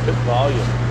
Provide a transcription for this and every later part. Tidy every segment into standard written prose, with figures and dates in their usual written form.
Good volume.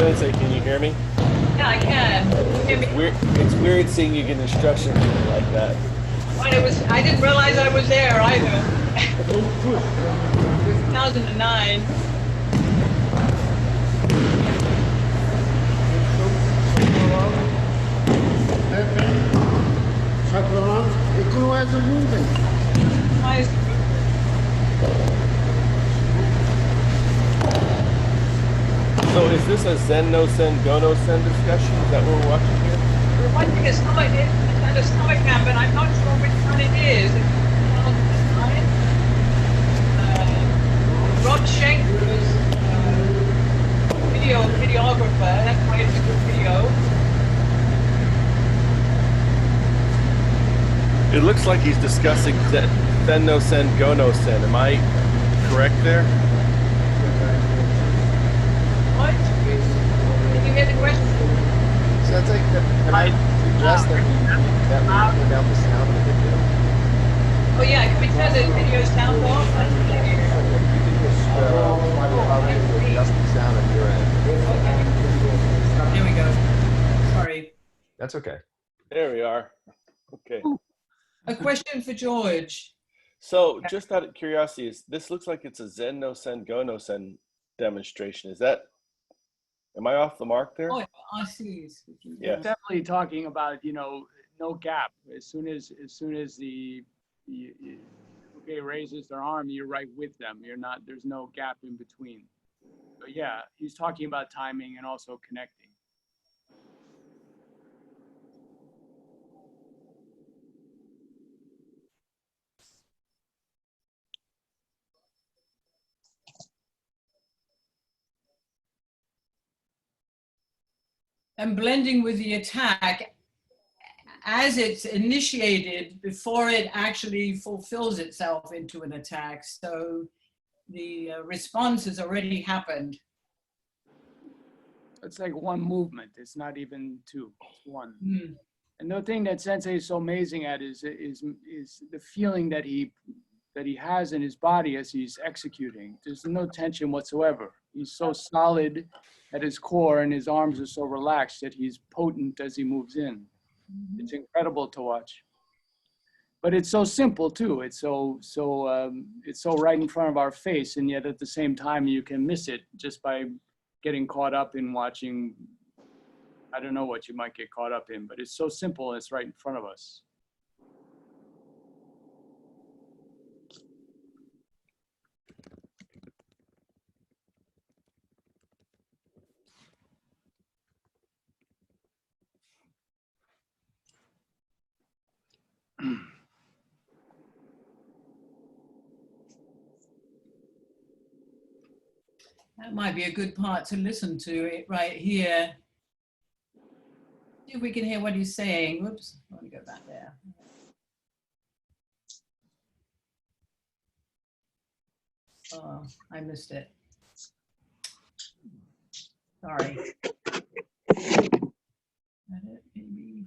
Sensei, can you hear me? Yeah, I can. It's weird seeing you get instructions like that. I didn't realize I was there either. 2009. So is this a Zen no Sen, Go no Sen discussion? Is that what we're watching here? We're watching a stomach camp, and I'm not sure which one it is. Rob Schenk was videographer. That's why it's a good video. It looks like he's discussing Zen no Sen, Go no Sen. Am I correct there? What? Did you hear the question? Sensei, can I suggest that we turn down the sound of the video? Oh yeah, can we turn the video sound off? You can just probably adjust the sound on your end. Here we go. Sorry. That's okay. There we are. Okay. A question for George. So just out of curiosity, this looks like it's a Zen no Sen, Go no Sen demonstration. Am I off the mark there? Oh, I see. Yeah. Definitely talking about, no gap. As soon as the okay raises their arm, you're right with them. There's no gap in between. But yeah, he's talking about timing and also connecting. And blending with the attack as it's initiated before it actually fulfills itself into an attack. So the response has already happened. It's like one movement. It's not even two. It's one. Mm. And the thing that Sensei is so amazing at is the feeling that he has in his body as he's executing. There's no tension whatsoever. He's so solid at his core, and his arms are so relaxed that he's potent as he moves in. Mm-hmm. It's incredible to watch. But it's so simple too. It's so right in front of our face, and yet at the same time you can miss it just by getting caught up in watching. I don't know what you might get caught up in, but it's so simple. It's right in front of us. That might be a good part to listen to it right here. See if we can hear what he's saying. Whoops, I want to go back there. Oh, I missed it. Sorry. Edit, maybe.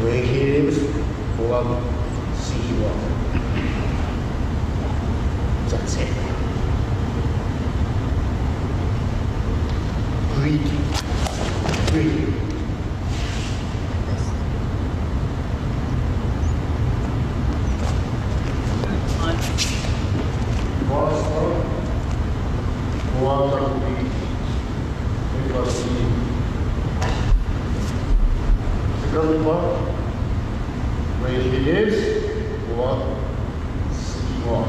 When he leaves for see what. That's it. Breathe. When he lives or see what.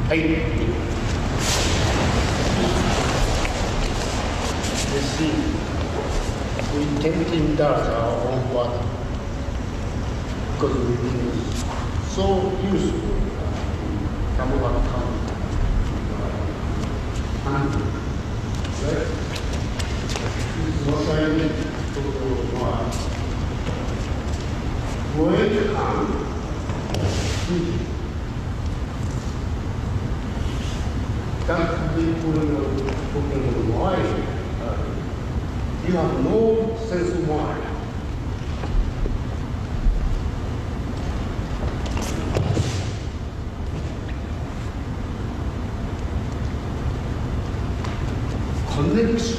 You see, we tempting does our own body because we've been so useful. When That people talking why you have no sense of why. Connection.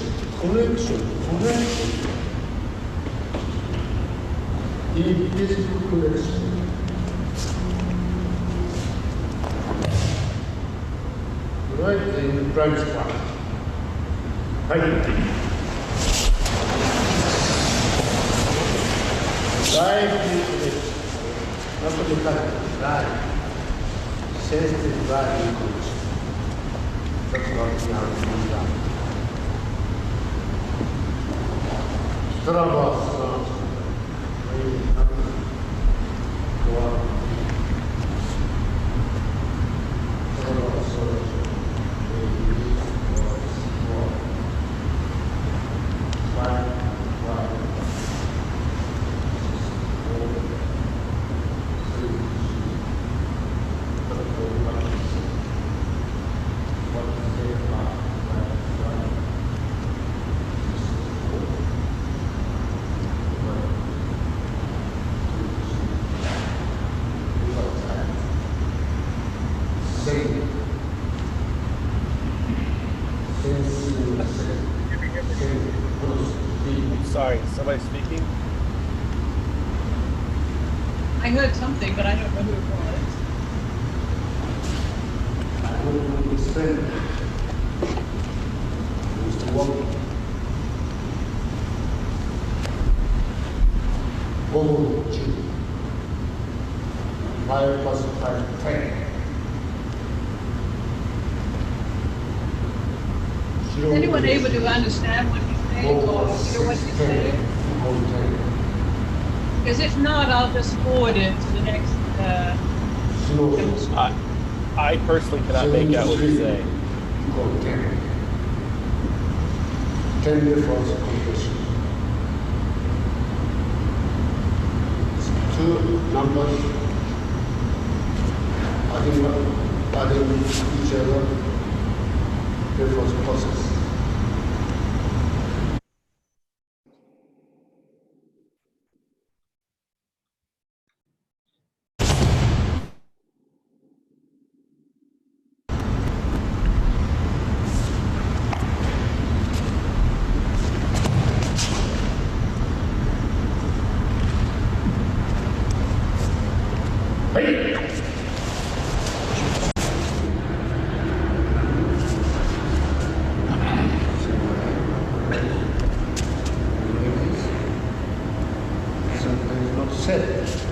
Invisible connection. Right in the prime spot. Live connection. Not to look at it. Live. Sensitive live connection. That's what we have to do that. Sorry, somebody speaking? I heard something, but I don't know who it was. I don't understand. Mr. Walker. Oh, gee. 5 plus 5, 10. Is anyone able to understand what he's saying or hear what he's saying? Because if not, I'll just forward it to the next demonstration. I personally cannot make out what he's saying. 10 difference compression. Two numbers adding each other, difference process.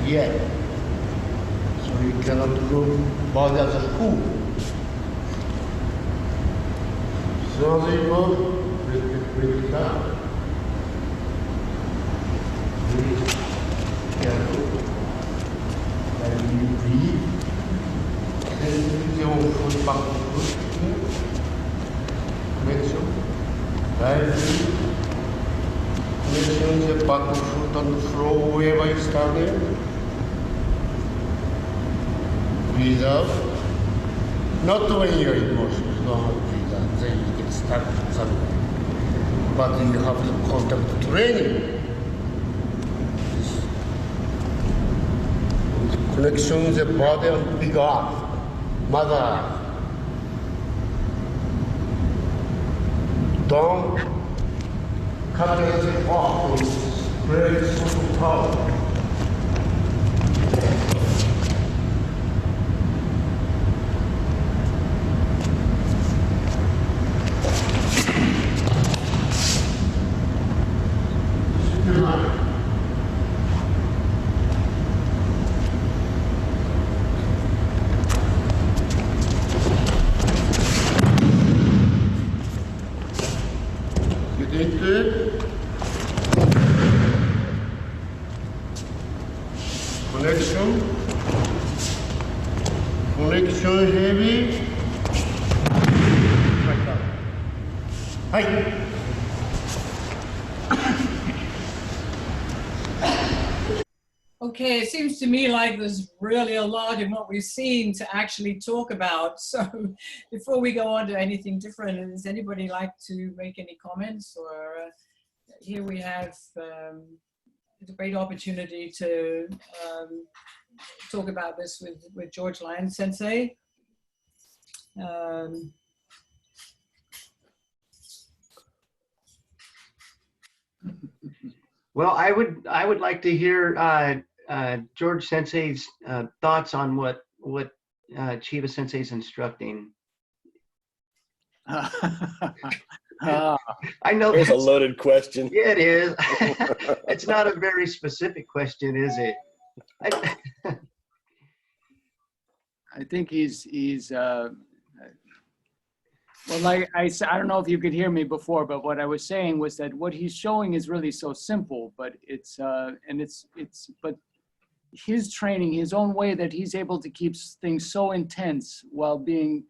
Yet. So you cannot do body as a school. So as you move, break it down. Breathe careful. And you breathe. And you go foot back to foot. Connection. Right. Connection the back of foot on the floor wherever you started. Breathe out. Not when your emotions, no, breathe out. Then you get stuck somewhere. But you have to contact training. Connection the body and big earth, Mother Earth. Don't cut it off with great social power. Connection heavy. Right down. Hi. Okay, it seems to me like there's really a lot in what we've seen to actually talk about. So before we go on to anything different, does anybody like to make any comments? Or here we have a great opportunity to talk about this with George Lyons Sensei. Well, I would like to hear George Sensei's thoughts on what Chiba Sensei is instructing. I know There's a loaded question. Yeah, it is. It's not a very specific question, is it? I think he's well, like I don't know if you could hear me before, but what I was saying was that what he's showing is really so simple, but but his training, his own way that he's able to keep things so intense while being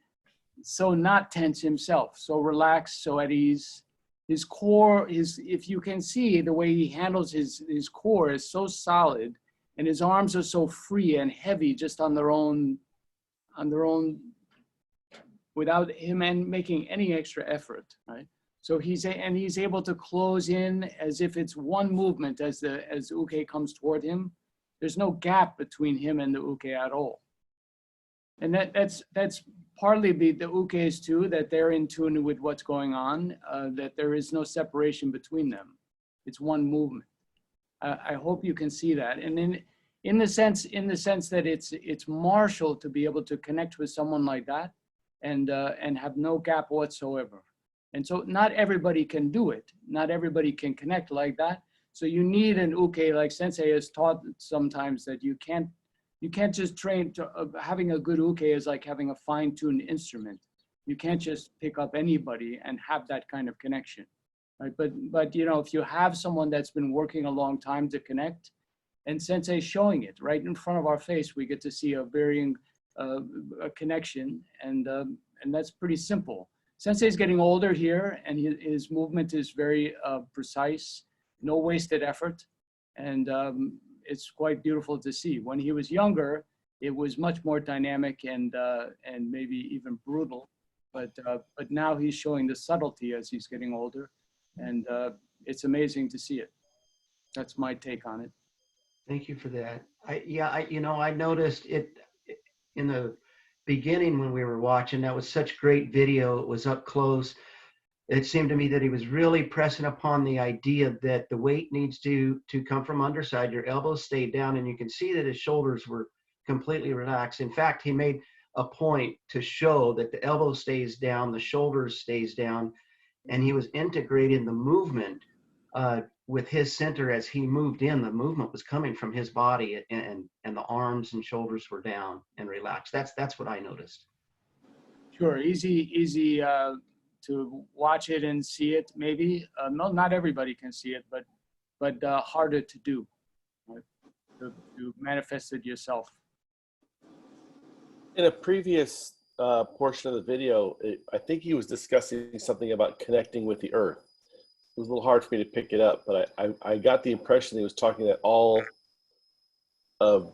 so not tense himself, so relaxed, so at ease. His core is, if you can see the way he handles his core is so solid, and his arms are so free and heavy just on their own, without him and making any extra effort, right? So he's able to close in as if it's one movement as the uke comes toward him. There's no gap between him and the uke at all. And that's partly the ukes too, that they're in tune with what's going on, that there is no separation between them. It's one movement. I hope you can see that. And in the sense that it's martial to be able to connect with someone like that, and have no gap whatsoever. And so not everybody can do it. Not everybody can connect like that. So you need an uke, like Sensei has taught sometimes, that you can't just train to, having a good uke is like having a fine-tuned instrument. You can't just pick up anybody and have that kind of connection, right? But you know, if you have someone that's been working a long time to connect, and Sensei showing it right in front of our face, we get to see a varying a connection, and that's pretty simple. Sensei's getting older here, and his movement is very precise, no wasted effort, and it's quite beautiful to see. When he was younger, it was much more dynamic and maybe even brutal, but now he's showing the subtlety as he's getting older, and it's amazing to see it. That's my take on it. Thank you for that. I noticed it in the beginning when we were watching. That was such great video. It was up close. It seemed to me that he was really pressing upon the idea that the weight needs to come from underside. Your elbows stayed down, and you can see that his shoulders were completely relaxed. In fact, he made a point to show that the elbow stays down, the shoulders stays down, and he was integrating the movement with his center. As he moved in, the movement was coming from his body, and the arms and shoulders were down and relaxed. That's what I noticed. Sure, easy to watch it and see it. Maybe not everybody can see it, but harder to do, right? to manifest it yourself. In a previous portion of the video, I think he was discussing something about connecting with the earth. It was a little hard for me to pick it up, but I got the impression he was talking that all of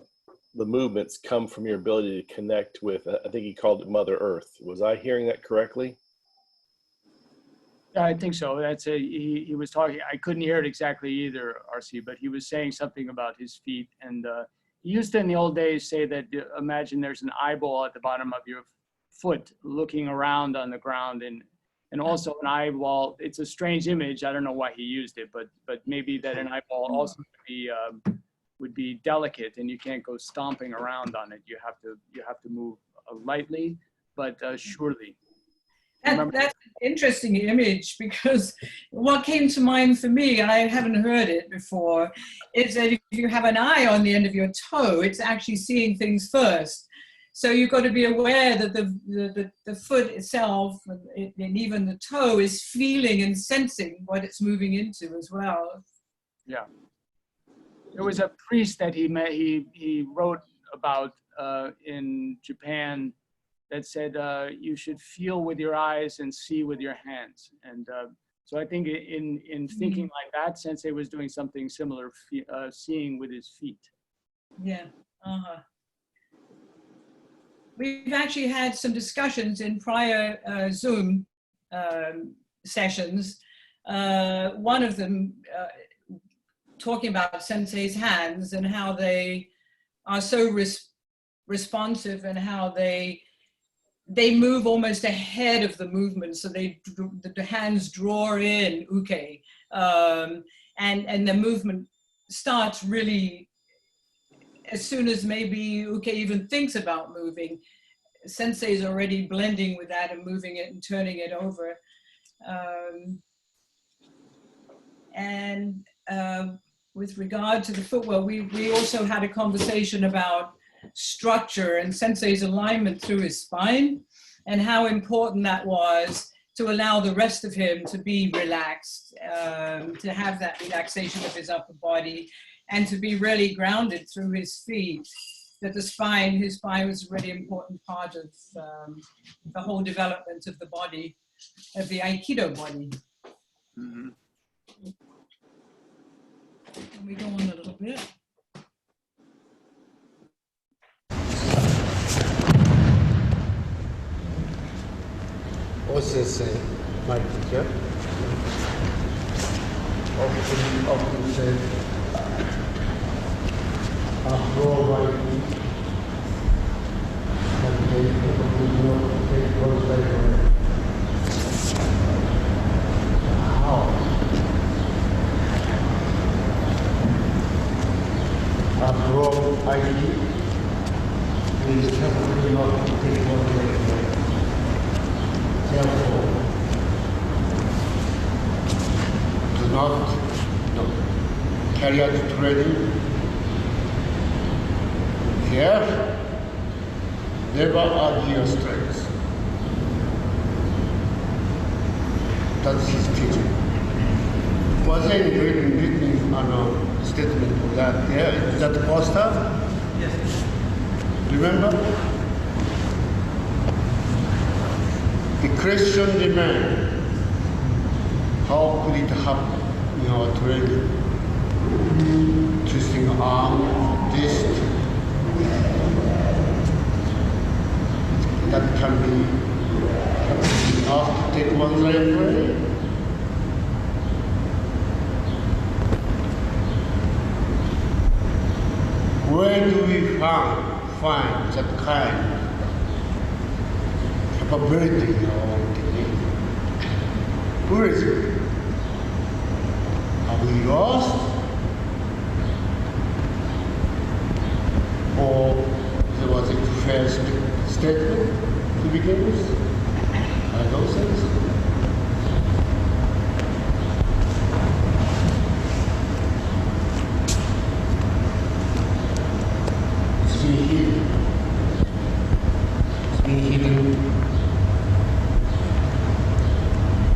the movements come from your ability to connect with, I think he called it Mother Earth. Was I hearing that correctly? I think so. He was talking, I couldn't hear it exactly either, RC, but he was saying something about his feet. And he used to, in the old days, say that imagine there's an eyeball at the bottom of your foot looking around on the ground, and also an eyeball. It's a strange image. I don't know why he used it, but maybe that an eyeball also would be delicate, and you can't go stomping around on it. You have to move lightly, but surely. That's an interesting image, because what came to mind for me, and I haven't heard it before, is that if you have an eye on the end of your toe, it's actually seeing things first. So you've got to be aware that the foot itself and even the toe is feeling and sensing what it's moving into as well. Yeah. There was a priest that he wrote about in Japan that said you should feel with your eyes and see with your hands. And so I think in thinking like that, Sensei was doing something similar, seeing with his feet. Yeah. Uh-huh. We've actually had some discussions in prior Zoom sessions. One of them talking about Sensei's hands and how they are so responsive and how they move almost ahead of the movement. So the hands draw in uke, and the movement starts really as soon as maybe uke even thinks about moving. Sensei is already blending with that and moving it and turning it over. With regard to the footwear, we also had a conversation about structure and Sensei's alignment through his spine and how important that was to allow the rest of him to be relaxed, to have that relaxation of his upper body and to be really grounded through his feet. That his spine was a really important part of the whole development of the body, of the Aikido body. Mm-hmm. Can we go on a little bit? Sensei, my teacher, often said, after all my feet, and they probably not take one second. How? After all I did, is probably not take one second. Therefore, do not carry out training here. Never argue your strengths. That's his teaching. Was there any written statement of that there? Is that the poster? Yes. Remember? The question remains, how could it happen in our training? Twisting arm, this, that can be enough to take one's life away. Where do we find that kind capability or technique? Where is it? Have we lost? Or there was a fair statement to begin with? I don't think so. It's been hidden. It's been hidden.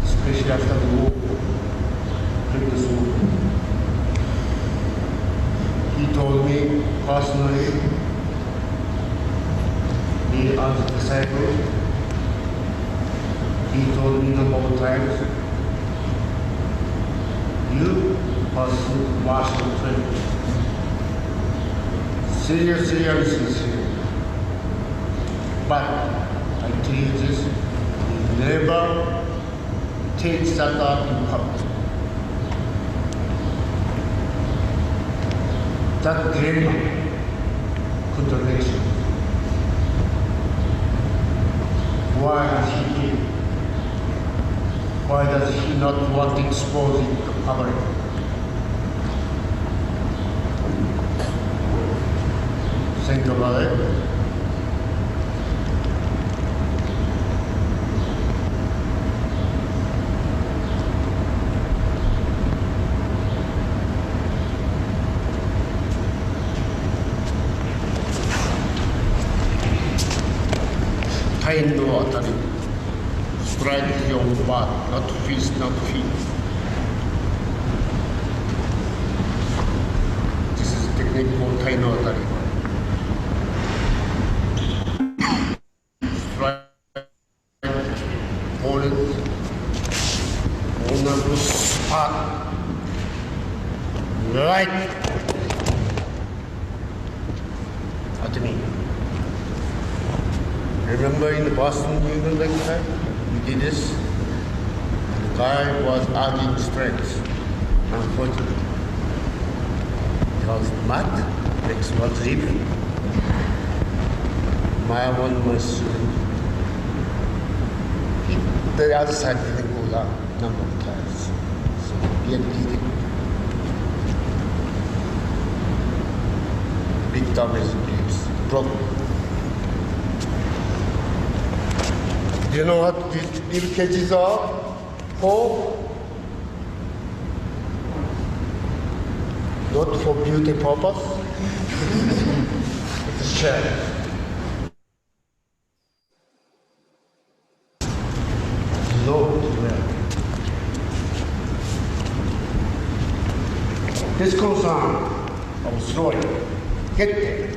Especially after the war, previous war. He told me personally, me as a disciple, he told me a number of times, you pursue martial training. Seriously and sincerely. But I tell you this, he never takes that out in public. That grave contradiction. Why does he not want to expose it to public? Think about it. Kind of atari. Strike your own back, not fist, not feet. This is a technique called kind of atari. Strike opponent on the spot. Right. at me. Remember in the Boston Union next time, we did this? The guy was adding strength, unfortunately. Because math makes what's even. My one was the other side didn't go down number of times. So he did it. Big damage is broken. Do you know what these little cages are for? Not for beauty purpose. It's a shell. Low to well. This goes on. I was throwing. Get there.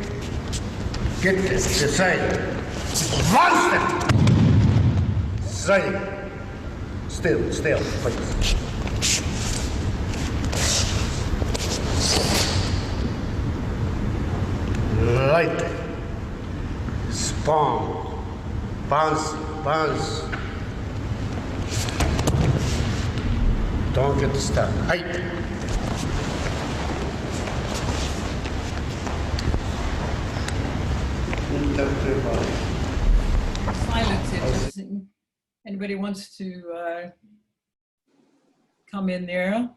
Get there. The side. One step. Side. Still. Please. Light. Spawn. Bounce. Don't get stuck. Height. Silence it. Does anybody wants to come in there?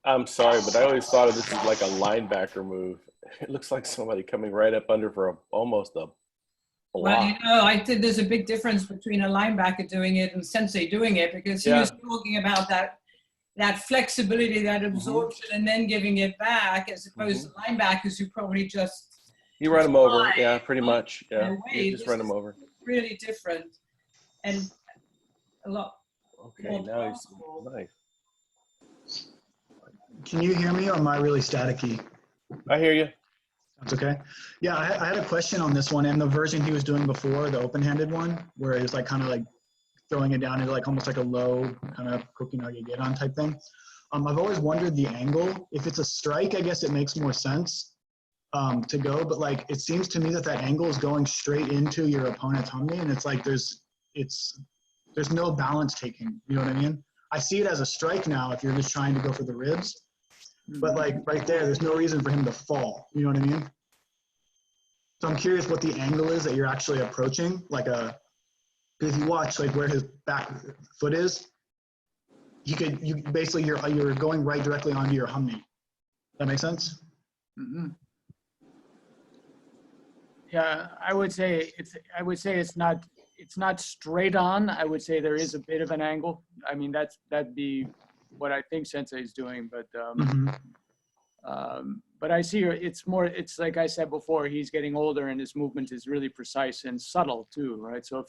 I'm sorry, but I always thought of this as like a linebacker move. It looks like somebody coming right up under for almost a Well, block. I think there's a big difference between a linebacker doing it and Sensei doing it, because he was talking about that flexibility, that absorption, and then giving it back, as opposed to linebackers who probably just You run them over, yeah, pretty much. Yeah, you just This run them over. really different and a lot. Okay, now he's nice. Can you hear me, or am I really staticky? I hear you. That's okay. Yeah, I had a question on this one and the version he was doing before, the open-handed one, where it was like kind of like throwing it down into like almost like a low kind of cookie nugget get on type thing. I've always wondered the angle. If it's a strike, I guess it makes more sense to go, but like it seems to me that angle is going straight into your opponent's hummy, and it's like there's no balance taking. You know what I mean? I see it as a strike now if you're just trying to go for the ribs. But like right there's no reason for him to fall. You know what I mean? So I'm curious what the angle is that you're actually approaching. Like because if you watch like where his back foot is, you basically you're going right directly onto your hummy. That make sense? Mm-hmm. Yeah, I would say it's not straight on. I would say there is a bit of an angle. I mean, that'd be what I think Sensei is doing, but I see it's like I said before, he's getting older and his movement is really precise and subtle too, right? So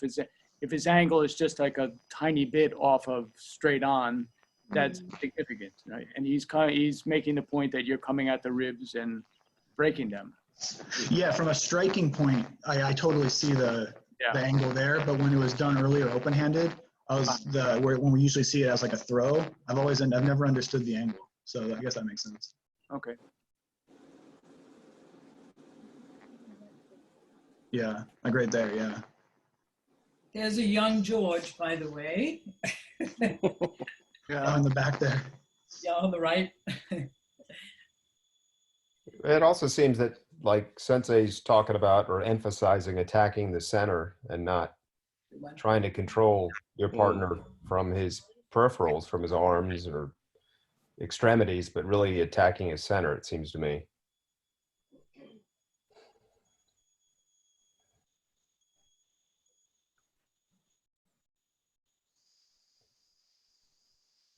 if his angle is just like a tiny bit off of straight on, that's significant, right? And he's making the point that you're coming at the ribs and breaking them. Yeah, from a striking point, I totally see the angle there, but when it was done earlier open-handed, when we usually see it as like a throw, I've never understood the angle. So I guess that makes sense. Okay. Yeah, like right there, yeah. There's a young George, by the way. Yeah, in the back there. Yeah, on the right. It also seems that like Sensei's talking about or emphasizing attacking the center and not trying to control your partner from his peripherals, from his arms or extremities, but really attacking his center, it seems to me.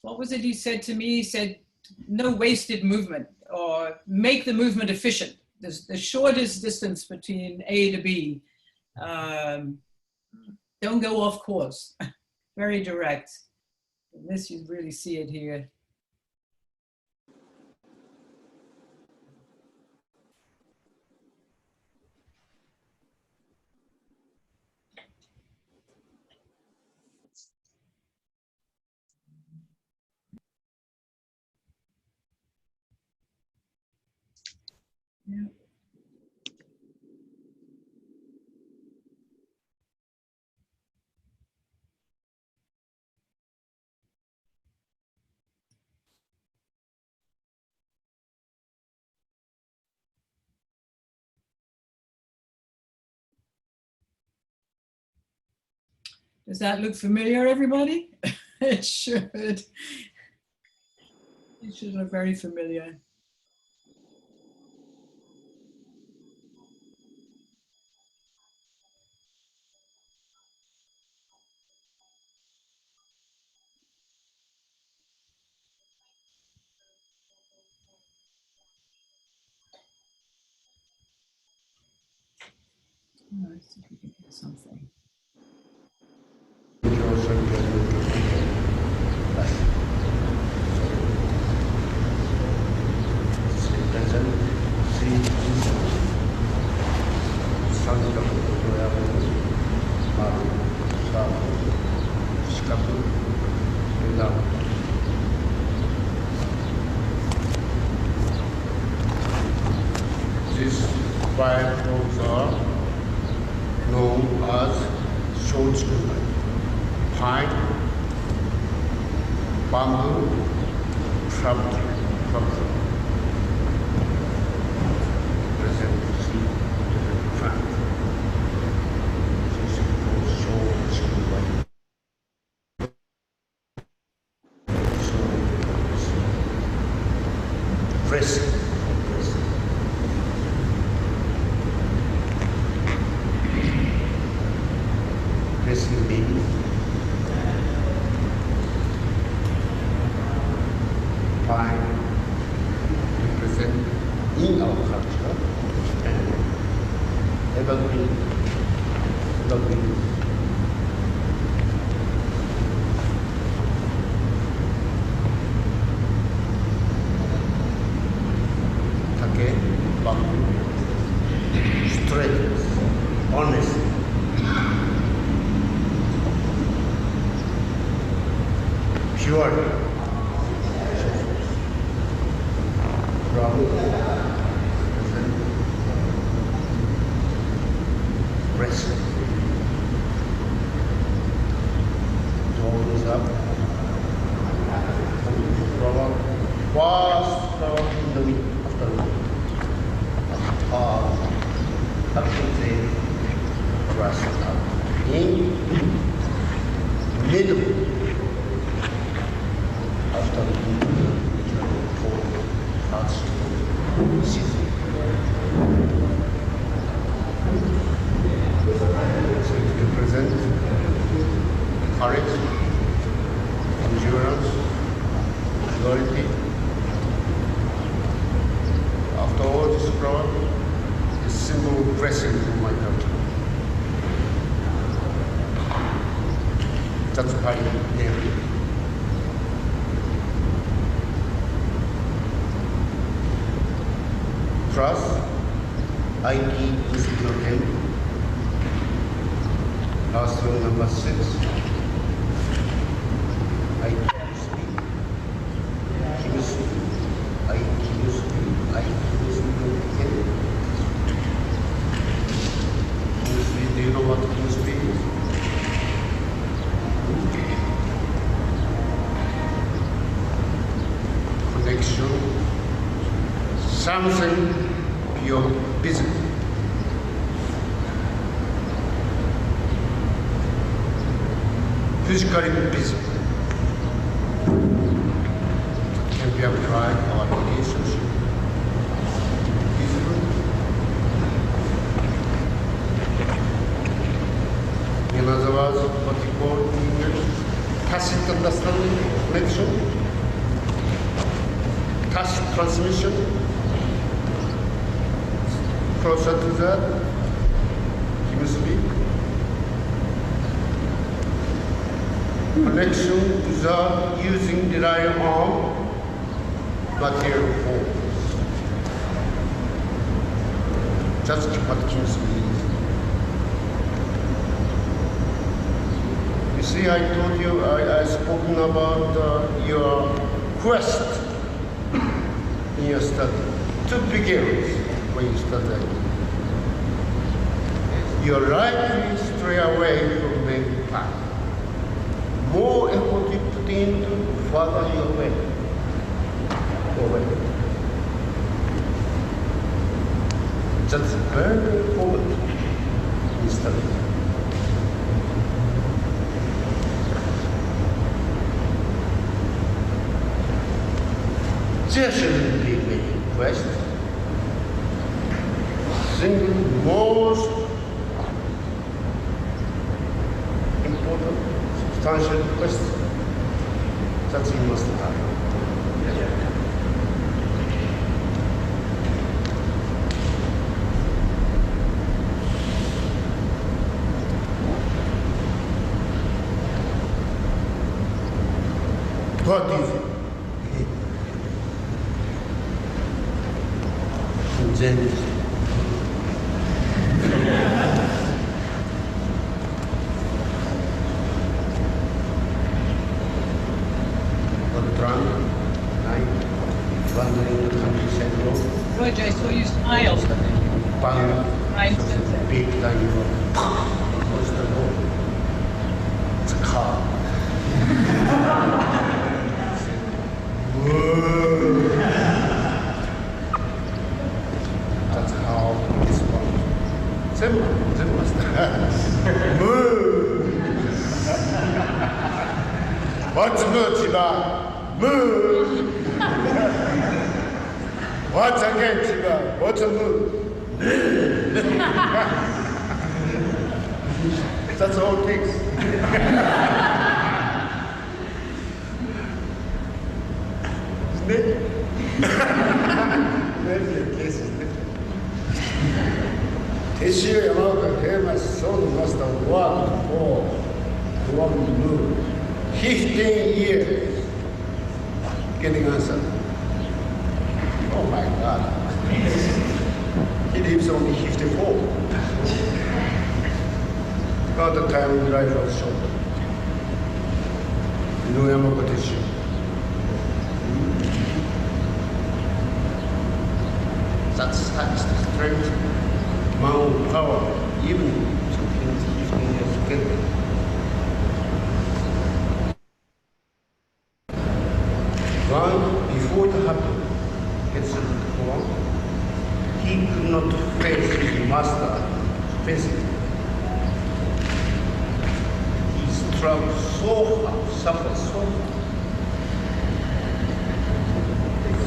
What was it he said to me? He said, no wasted movement, or make the movement efficient. There's the shortest distance between A to B. Don't go off course. Very direct. This, you really see it here. Yeah. Does that look familiar, everybody? It should. It should look very familiar. Oh, let's see if we can hear something. These five rows are known as shochu, pine, bamboo, shrub. Present three different tracks. This is called shochu. Pressing. Pressing baby. Fine. Represent in our culture and evergreen. Take, bamboo, straight, honest. Pure. From rest. Shoulders up. Flower. Fast flower in the middle. After up to the thrust up. In middle. After the four parts, so it represents courage, endurance, loyalty. After all this flower, is symbol of blessing in my culture. That's my name. Trust, Aikido is broken. Last one, number 6. Aikido speak. Aikido speak. Aikido speak. Aikido speak. Do you know what Aikido speak is? Connection. Something beyond visible. Physically visible. Can be applied our relationship. Visible. In other words, what we call tacit understanding, connection, tacit transmission. Closer to that, he must be connection without using relying on material forms. That's what Kimsby is. You see, I told you, I spoken about your quest in your study. To begin with, when you start like this. Your right is straight away from main path. More effort you put into, further your way. Away. That's very important in study. There shouldn't be many questions. Single most important, substantial question that you must have. What is it? Zen. George, I saw you smile. Right. Big than you. What's the road? It's a car. Whoa. That's how it's works. Simple. Move. What's good, Chiba? Move. What's again, Chiba? What's a move? That's all it takes. Isn't it? Maybe a case, isn't it? Tissue Yamaoka famous sword master worked for the one to move 15 years getting answer. Oh my God. He lives only 54. About the time life was short. No Yamaoka tissue. That's strength, amount of power, even sometimes 15 years together. One, before it happened, he could not face his master physically. He struggled so hard, suffered so hard.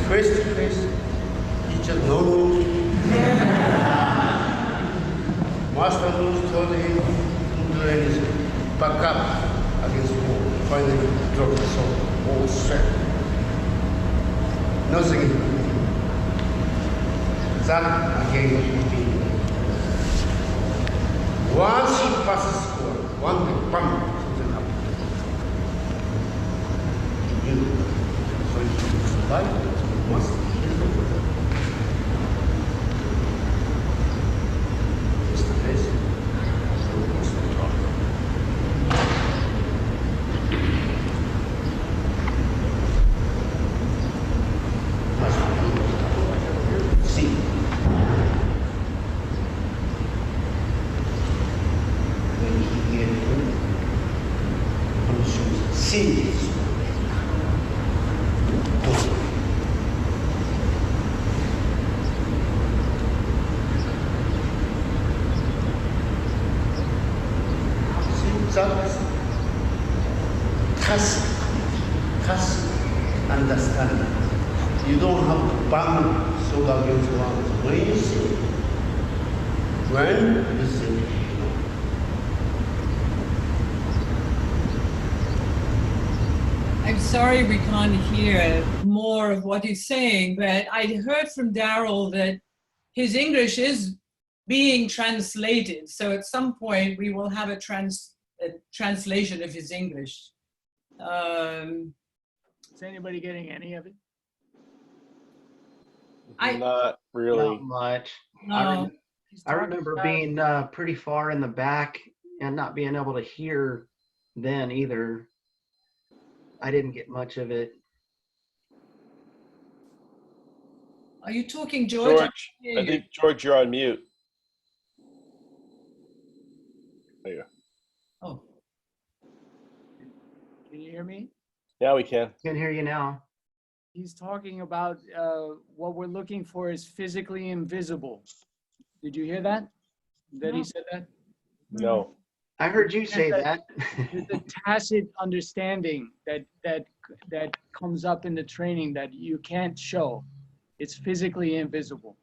Face to face, he just no. Master told him to do anything, back up against the wall. Finally, dropped the sword, all strength. Nothing. That again repeated. Once he passes score, one day, bam, something happened. He knew. So he survived. He must kill the brother. Just the place. So he must talk. See. Serious. That's tacit understanding. You don't have to bang sword against one. When you see, when you see. I'm sorry we can't hear more of what he's saying, but I heard from Daryl that his English is being translated. So at some point we will have a translation of his English. Is anybody getting any of it? Not really. Not much. No. I remember being pretty far in the back and not being able to hear then either. I didn't get much of it. Are you talking, George? George, I think, George, you're on mute. There you go. Oh, Can you hear me? Now we can. Can hear you now. He's talking about what we're looking for is physically invisible. Did you hear that? That he said that? No. I heard you say that. There's a tacit understanding that comes up in the training that you can't show. It's physically invisible.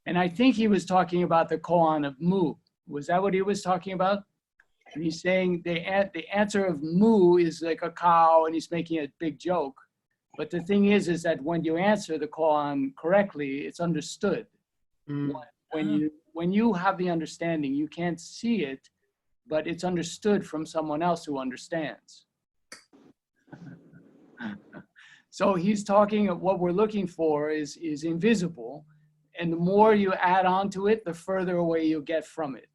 And I think he was talking about the koan of mu. Was that what he was talking about? And he's saying the answer of mu is like a cow, and he's making a big joke. But the thing is that when you answer the koan correctly, it's understood. When you have the understanding, you can't see it, but it's understood from someone else who understands. So he's talking of what we're looking for is invisible, and the more you add on to it, the further away you get from it.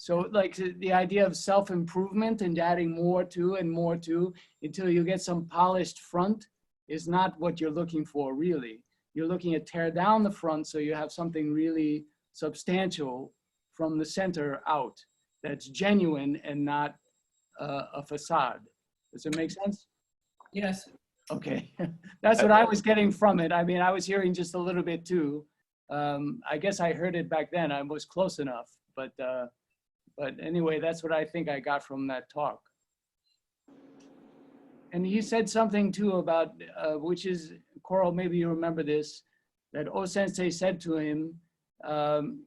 So like the idea of self-improvement and adding more to and more to until you get some polished front is not what you're looking for really. You're looking at tear down the front so you have something really substantial from the center out that's genuine and not a facade. Does it make sense? yes. Okay, that's what I was getting from it. I mean, I was hearing just a little bit too. I guess I heard it back then. I was close enough, but anyway, that's what I think I got from that talk. And he said something too about, which is, Coryl, maybe you remember this, that O-sensei said to him,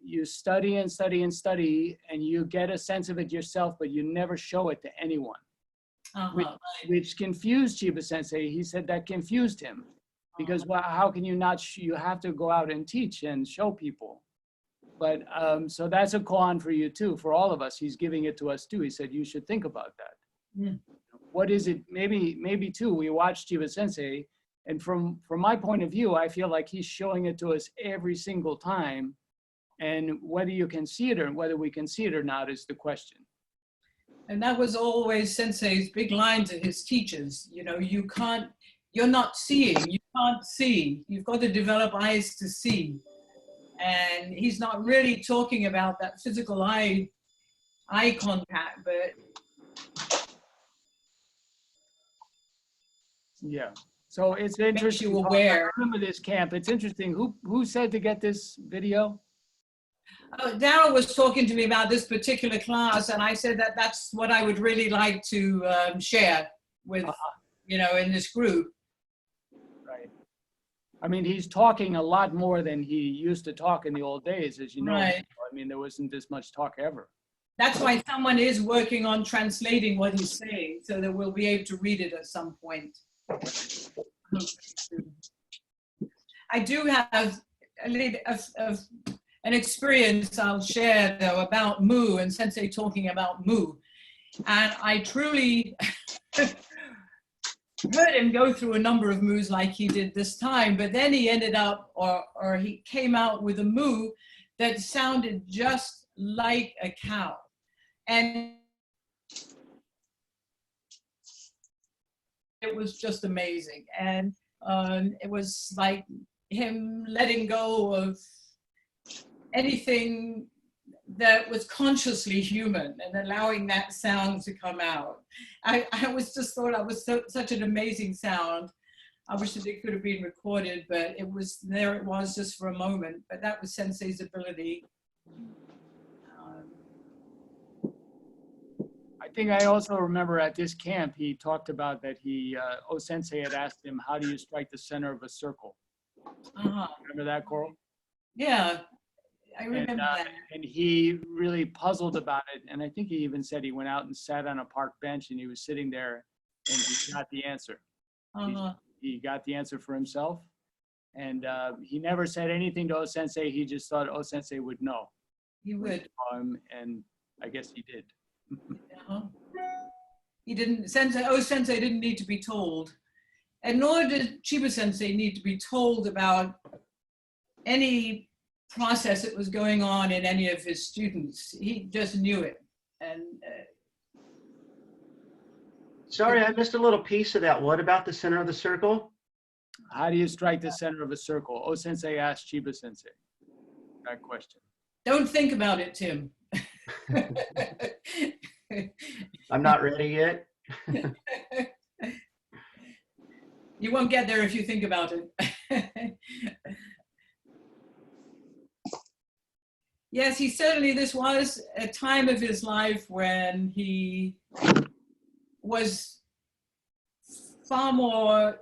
you study and study and study, and you get a sense of it yourself, but you never show it to anyone. Which confused Chiba Sensei. He said that confused him because well, how can you not, you have to go out and teach and show people. But so that's a koan for you too, for all of us. He's giving it to us too. He said, you should think about that. What is it? Maybe too, we watch Chiba Sensei, and from my point of view, I feel like he's showing it to us every single time. And whether you can see it or whether we can see it or not is the question. And that was always Sensei's big line to his teachers. You know, you're not seeing, you can't see. You've got to develop eyes to see. And he's not really talking about that physical eye contact, but yeah. So it's interesting. You aware. I remember this camp. It's interesting. Who said to get this video? Daryl was talking to me about this particular class, and I said that that's what I would really like to share with, you know, in this group. Right. I mean, he's talking a lot more than he used to talk in the old days, as you know. Right. I mean, there wasn't this much talk ever. That's why someone is working on translating what he's saying, so that we'll be able to read it at some point. I do have an experience I'll share though about mu and Sensei talking about mu. And I truly heard him go through a number of mus like he did this time, but then he ended up, or he came out with a mu that sounded just like a cow. And it was just amazing. And it was like him letting go of anything that was consciously human and allowing that sound to come out. I was just thought it was such an amazing sound. I wish that it could have been recorded, but it was, there it was just for a moment. But that was Sensei's ability. I think I also remember at this camp, he talked about that O-sensei had asked him, how do you strike the center of a circle? Remember that, Coryl? Yeah. I remember that. And he really puzzled about it. And I think he even said he went out and sat on a park bench and he was sitting there and he got the answer. He got the answer for himself. And he never said anything to O-sensei. He just thought O-sensei would know. He would. And I guess he did. He didn't, O-sensei didn't need to be told. And nor did Chiba Sensei need to be told about any process that was going on in any of his students. He just knew it. And sorry, I missed a little piece of that. What about the center of the circle? How do you strike the center of a circle? Oh, Sensei asked Chiba Sensei that question. Don't think about it, Tim. I'm not ready yet. You won't get there if you think about it. Yes, he certainly, this was a time of his life when he was far more,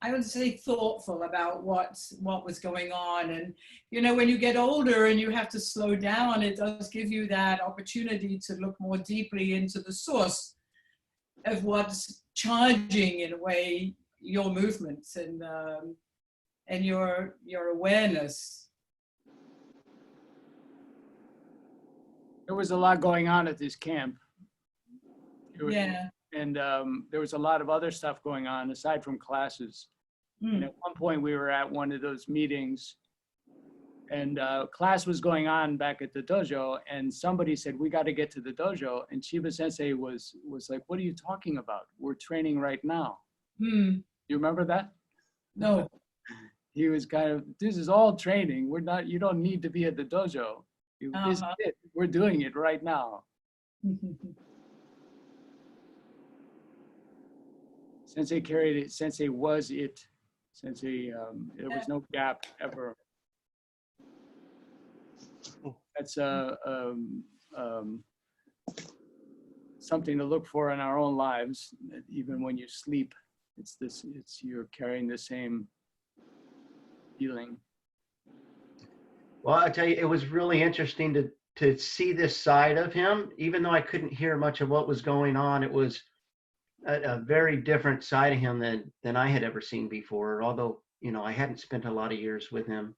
I would say, thoughtful about what was going on. And, you know, when you get older and you have to slow down, it does give you that opportunity to look more deeply into the source of what's charging, in a way, your movements and your awareness. There was a lot going on at this camp. Yeah. And there was a lot of other stuff going on aside from classes. And at one point we were at one of those meetings and class was going on back at the dojo, and somebody said, we got to get to the dojo. And Chiba Sensei was like, what are you talking about? We're training right now. You remember that? No. He was kind of, this is all training. We're not, you don't need to be at the dojo. This is it. We're doing it right now. Sensei carried it. Sensei was it. Sensei, there was no gap ever. That's something to look for in our own lives. Even when you sleep, it's you're carrying the same feeling. Well, I tell you, it was really interesting to see this side of him. Even though I couldn't hear much of what was going on, it was a very different side of him than I had ever seen before. Although, you know, I hadn't spent a lot of years with him,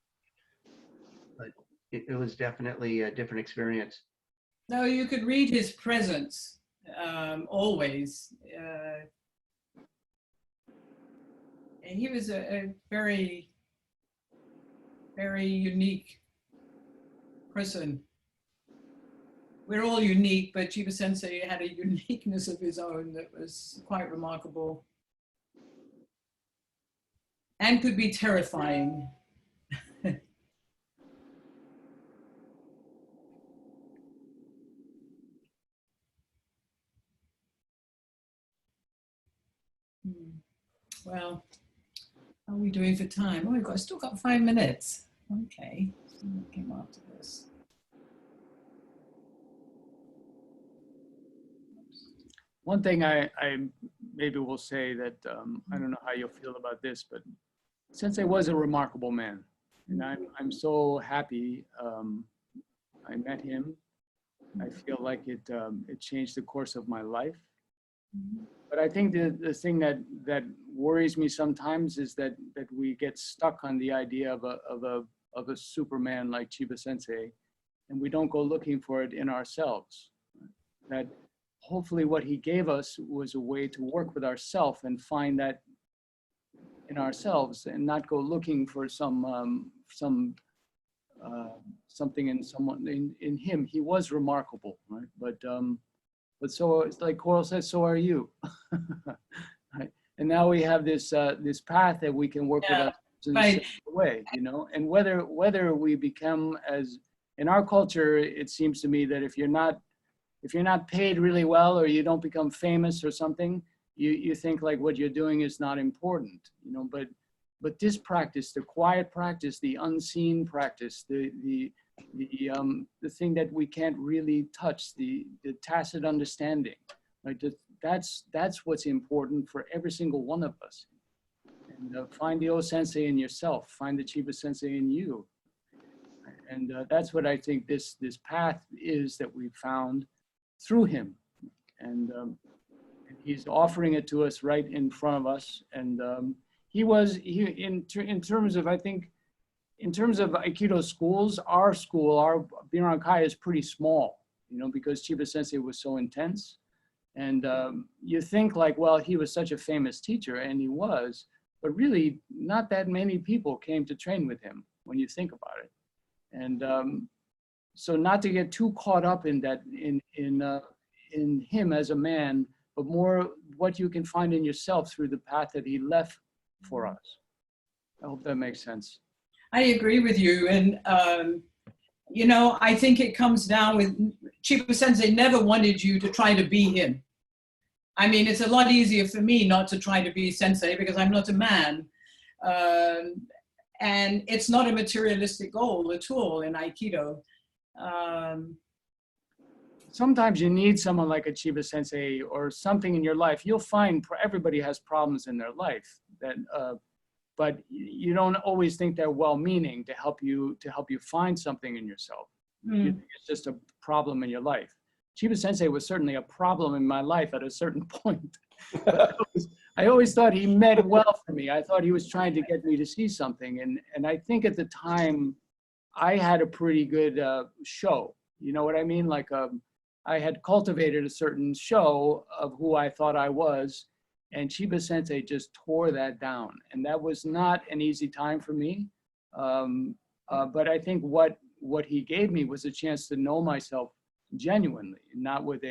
but it was definitely a different experience. No, you could read his presence always. And he was a very, very unique person. We're all unique, but Chiba Sensei had a uniqueness of his own that was quite remarkable and could be terrifying. Well, how are we doing for time? Oh, we've still got 5 minutes. Okay, so what came after this? One thing I maybe will say that, I don't know how you'll feel about this, but Sensei was a remarkable man. And I'm so happy I met him. I feel like it changed the course of my life. But I think the thing that worries me sometimes is that we get stuck on the idea of a Superman like Chiba Sensei, and we don't go looking for it in ourselves. That hopefully what he gave us was a way to work with ourselves and find that in ourselves, and not go looking for something in someone in him. He was remarkable, right? But so it's like Coryl says, so are you. Right? And now we have this this path that we can work with us in a similar way, you know. And whether we become, as in our culture, it seems to me that if you're not paid really well, or you don't become famous or something, you think like what you're doing is not important, you know. But this practice, the quiet practice, the unseen practice, the thing that we can't really touch, the tacit understanding, right? That's what's important for every single one of us. And find the O Sensei in yourself, find the Chiba Sensei in you. And that's what I think this path is that we found through him. And he's offering it to us right in front of us. And in terms of, I think, in terms of Aikido schools, our school, our Birankai is pretty small, you know, because Chiba Sensei was so intense. And you think like, well, he was such a famous teacher, and he was, but really not that many people came to train with him when you think about it. And so not to get too caught up in that, in him as a man, but more what you can find in yourself through the path that he left for us. I hope that makes sense. I agree with you. And, you know, I think it comes down with Chiba Sensei never wanted you to try to be him. I mean, it's a lot easier for me not to try to be Sensei because I'm not a man. And it's not a materialistic goal at all in Aikido. Sometimes you need someone like a Chiba Sensei or something in your life. You'll find everybody has problems in their life, that, but you don't always think they're well-meaning to help you find something in yourself. You think it's just a problem in your life. Chiba Sensei was certainly a problem in my life at a certain point. I always thought he meant well for me. I thought he was trying to get me to see something. And I think at the time, I had a pretty good show. You know what I mean? Like I had cultivated a certain show of who I thought I was. And Chiba Sensei just tore that down. And that was not an easy time for me. But I think what he gave me was a chance to know myself genuinely, not with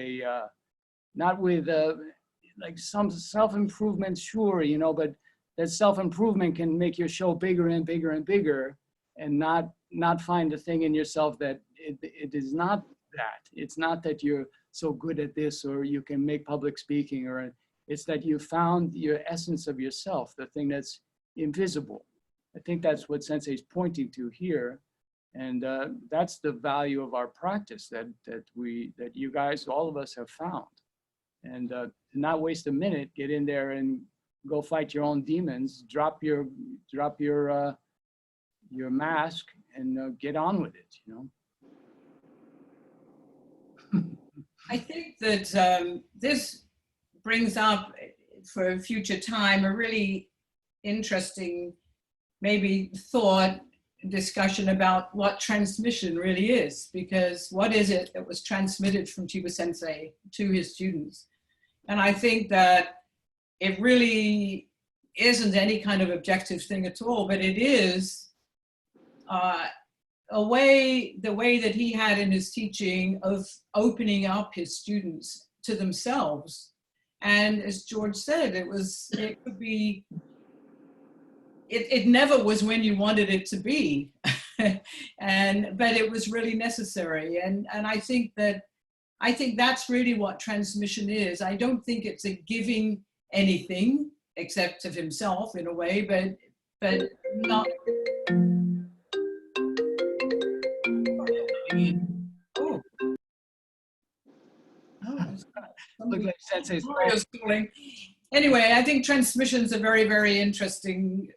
like some self-improvement, sure, you know, but that self-improvement can make your show bigger and bigger and bigger, and not find a thing in yourself that it is not that. It's not that you're so good at this or you can make public speaking, or it's that you found your essence of yourself, the thing that's invisible. I think that's what Sensei's pointing to here. And that's the value of our practice that you guys, all of us, have found. And to not waste a minute, get in there and go fight your own demons. Drop your mask and get on with it. You know. I think that this brings up for a future time a really interesting, maybe thought. Discussion about what transmission really is, because what is it that was transmitted from Chiba Sensei to his students? And I think that it really isn't any kind of objective thing at all, but it is the way that he had in his teaching of opening up his students to themselves. And as George said, it could be, it never was when you wanted it to be, but it was really necessary. And I think that's really what transmission is. I don't think it's a giving anything except of himself in a way, but not. Oh. Look like Sensei's calling. Anyway, I think transmission is a very, very interesting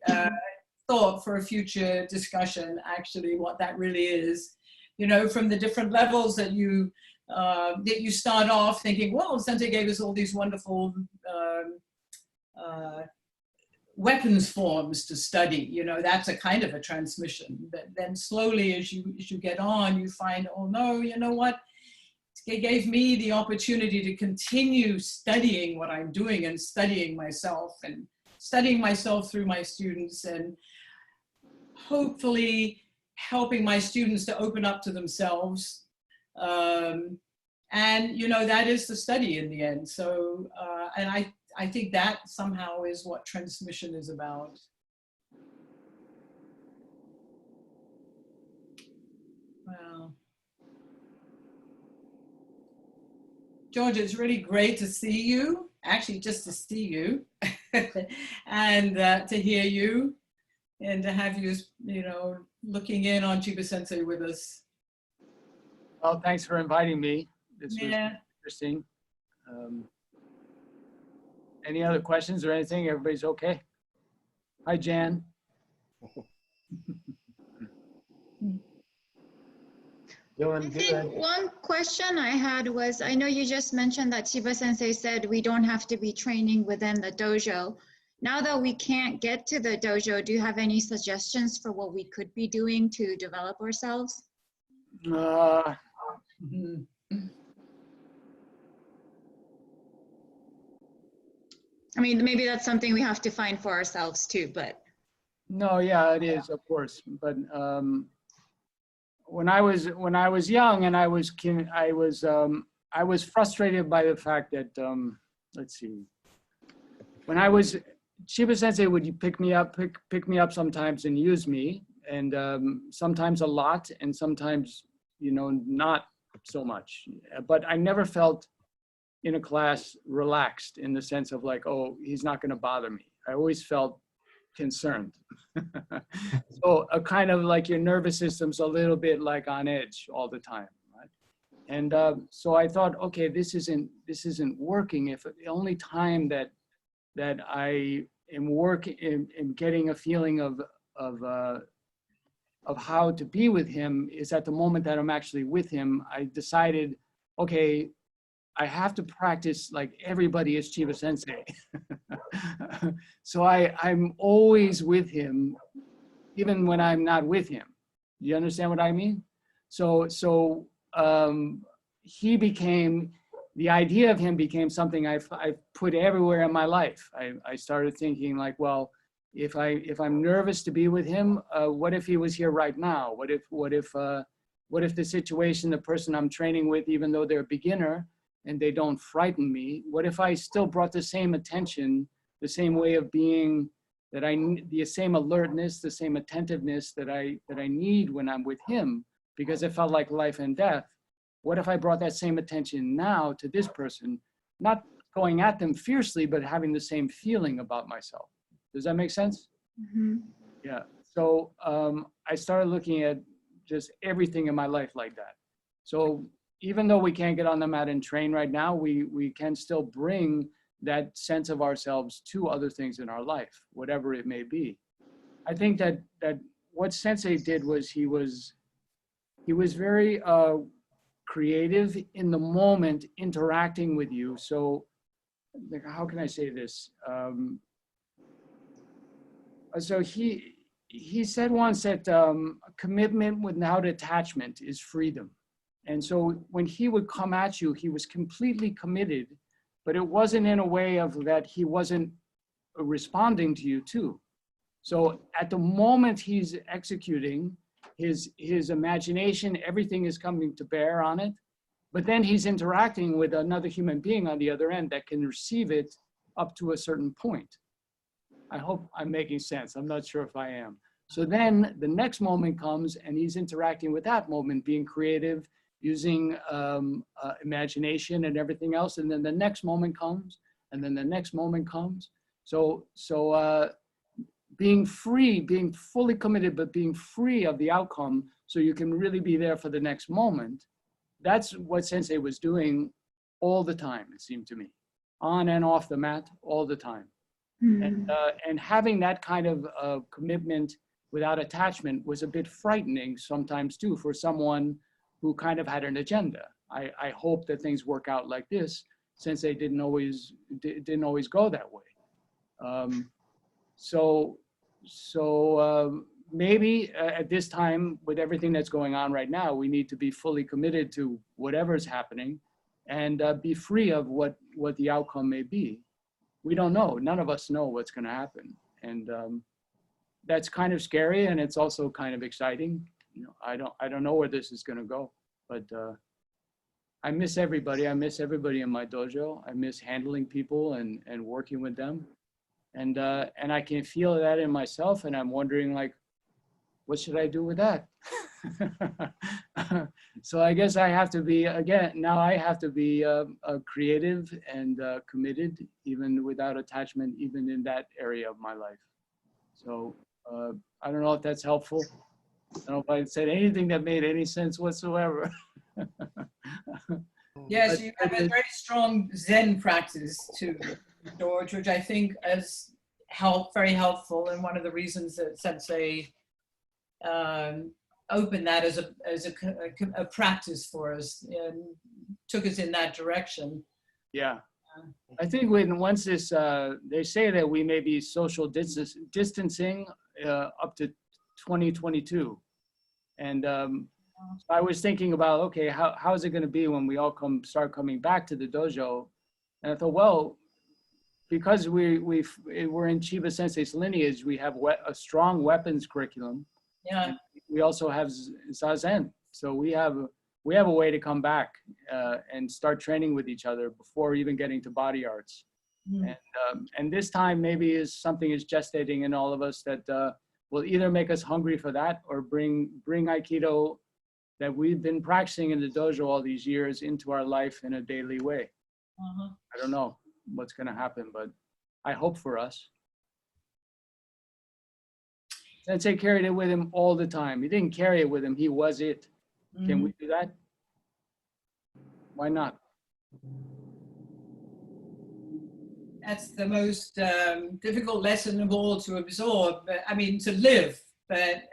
thought for a future discussion, actually, what that really is. You know, from the different levels that you start off thinking, well, Sensei gave us all these wonderful weapons forms to study. You know, that's a kind of a transmission. But then slowly, as you get on, you find, oh no, you know what? It gave me the opportunity to continue studying what I'm doing and studying myself through my students, and hopefully helping my students to open up to themselves. And, you know, that is the study in the end. So, and I think that somehow is what transmission is about. Wow. George, it's really great to see you, actually just to see you and to hear you and to have you, you know, looking in on Chiba Sensei with us. Well, thanks for inviting me. This was interesting. Any other questions or anything? Everybody's okay? Hi, Jan. Doing I good. think one question I had was, I know you just mentioned that Chiba Sensei said we don't have to be training within the dojo. Now that we can't get to the dojo, do you have any suggestions for what we could be doing to develop ourselves? I mean, maybe that's something we have to find for ourselves too, but. No, yeah, it is, of course. But when I was young and I was frustrated by the fact that, let's see, when I was Chiba Sensei would pick me up sometimes and use me, and sometimes a lot, and sometimes, you know, not so much. But I never felt in a class relaxed in the sense of like, oh, he's not going to bother me. I always felt concerned. So a kind of like your nervous system's a little bit like on edge all the time, right? And so I thought, okay, this isn't working. If the only time that I am working and getting a feeling of how to be with him is at the moment that I'm actually with him, I decided, okay, I have to practice like everybody is Chiba Sensei. So I'm always with him, even when I'm not with him. You understand what I mean? So he became, the idea of him became something I've put everywhere in my life. I started thinking like, well, if I'm nervous to be with him, what if he was here right now? What if the situation, the person I'm training with, even though they're a beginner and they don't frighten me, what if I still brought the same attention, the same way of being, the same alertness, the same attentiveness that I need when I'm with him, because it felt like life and death. What if I brought that same attention now to this person, not going at them fiercely, but having the same feeling about myself? Does that make sense? Mm-hmm. Yeah. So I started looking at just everything in my life like that. So even though we can't get on the mat and train right now, we can still bring that sense of ourselves to other things in our life, whatever it may be. I think that what Sensei did was he was very creative in the moment, interacting with you. So like, how can I say this? So he said once that commitment without attachment is freedom. And so when he would come at you, he was completely committed, but it wasn't in a way of that he wasn't responding to you too. So at the moment he's executing, his imagination, everything is coming to bear on it, but then he's interacting with another human being on the other end that can receive it up to a certain point. I hope I'm making sense. I'm not sure if I am. So then the next moment comes and he's interacting with that moment, being creative, using imagination and everything else. And then the next moment comes, and then the next moment comes. So being free, being fully committed, but being free of the outcome so you can really be there for the next moment. That's what Sensei was doing all the time, it seemed to me. On and off the mat, all the time. And having that kind of commitment without attachment was a bit frightening sometimes too for someone who kind of had an agenda. I hope that things work out like this. Sensei didn't always go that way. So maybe at this time, with everything that's going on right now, we need to be fully committed to whatever's happening and be free of what the outcome may be. We don't know. None of us know what's going to happen. And that's kind of scary, and it's also kind of exciting. You know, I don't know where this is going to go, but I miss everybody. I miss everybody in my dojo. I miss handling people and working with them. And I can feel that in myself, and I'm wondering, like, what should I do with that? So I guess I have to be, again, now I have to be creative and committed, even without attachment, even in that area of my life. So I don't know if that's helpful. I don't know if I said anything that made any sense whatsoever. Yes, you have a very strong Zen practice too, George, which I think is very helpful, and one of the reasons that Sensei opened that as a practice for us and took us in that direction. Yeah, I think once this, they say that we may be social distancing up to 2022, and I was thinking about, okay, how is it going to be when we all start coming back to the dojo? And I thought, well, because we're in Chiba Sensei's lineage, we have a strong weapons curriculum. Yeah. We also have Zazen, so we have a way to come back and start training with each other before even getting to body arts. And this time maybe is something is gestating in all of us that will either make us hungry for that or bring Aikido that we've been practicing in the dojo all these years into our life in a daily way. I don't know what's going to happen, but I hope for us. Sensei carried it with him all the time. He didn't carry it with him, he was it. Can we do that? Why not? That's the most difficult lesson of all to absorb, but I mean to live, but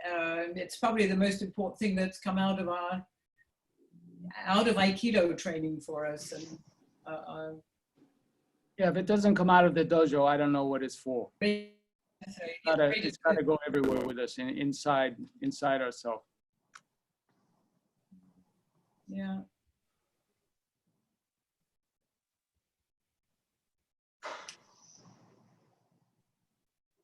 it's probably the most important thing that's come out of Aikido training for us. And yeah, if it doesn't come out of the dojo, I don't know what it's for. It's gotta go everywhere with us, inside ourselves. Yeah.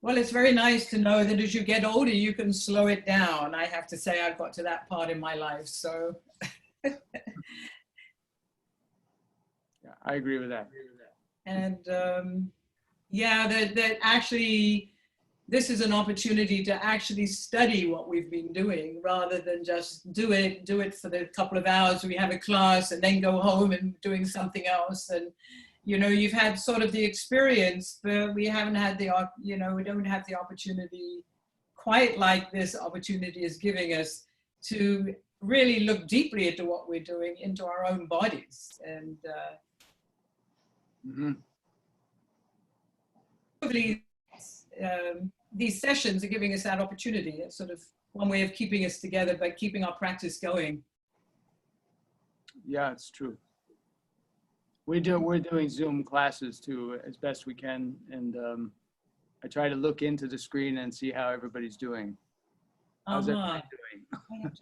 Well, it's very nice to know that as you get older, you can slow it down. I have to say I've got to that part in my life, so. Yeah, I agree with that. And yeah, that actually, this is an opportunity to actually study what we've been doing rather than just do it for the couple of hours we have a class and then go home and doing something else. And you know, you've had sort of the experience, but we haven't had the, you know, we don't have the opportunity quite like this opportunity is giving us to really look deeply into what we're doing, into our own bodies. And hopefully these sessions are giving us that opportunity. It's sort of one way of keeping us together, but keeping our practice going. Yeah, it's true. We're doing Zoom classes too, as best we can, and I try to look into the screen and see how everybody's doing. How's everybody doing?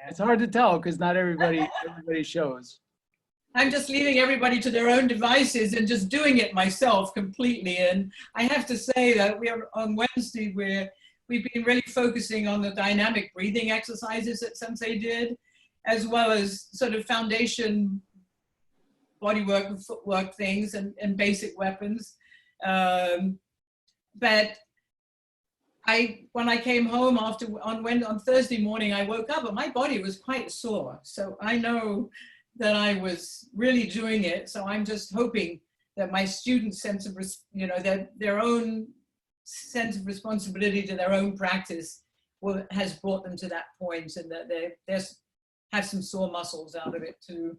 It's hard to tell because not everybody shows. I'm just leaving everybody to their own devices and just doing it myself completely. And I have to say that we are on Wednesday where we've been really focusing on the dynamic breathing exercises that Sensei did, as well as sort of foundation bodywork and footwork things and basic weapons. But when I came home on Thursday morning, I woke up and my body was quite sore. So I know that I was really doing it. So I'm just hoping that my students' sense of, you know, that their own sense of responsibility to their own practice has brought them to that point, and that they have some sore muscles out of it too.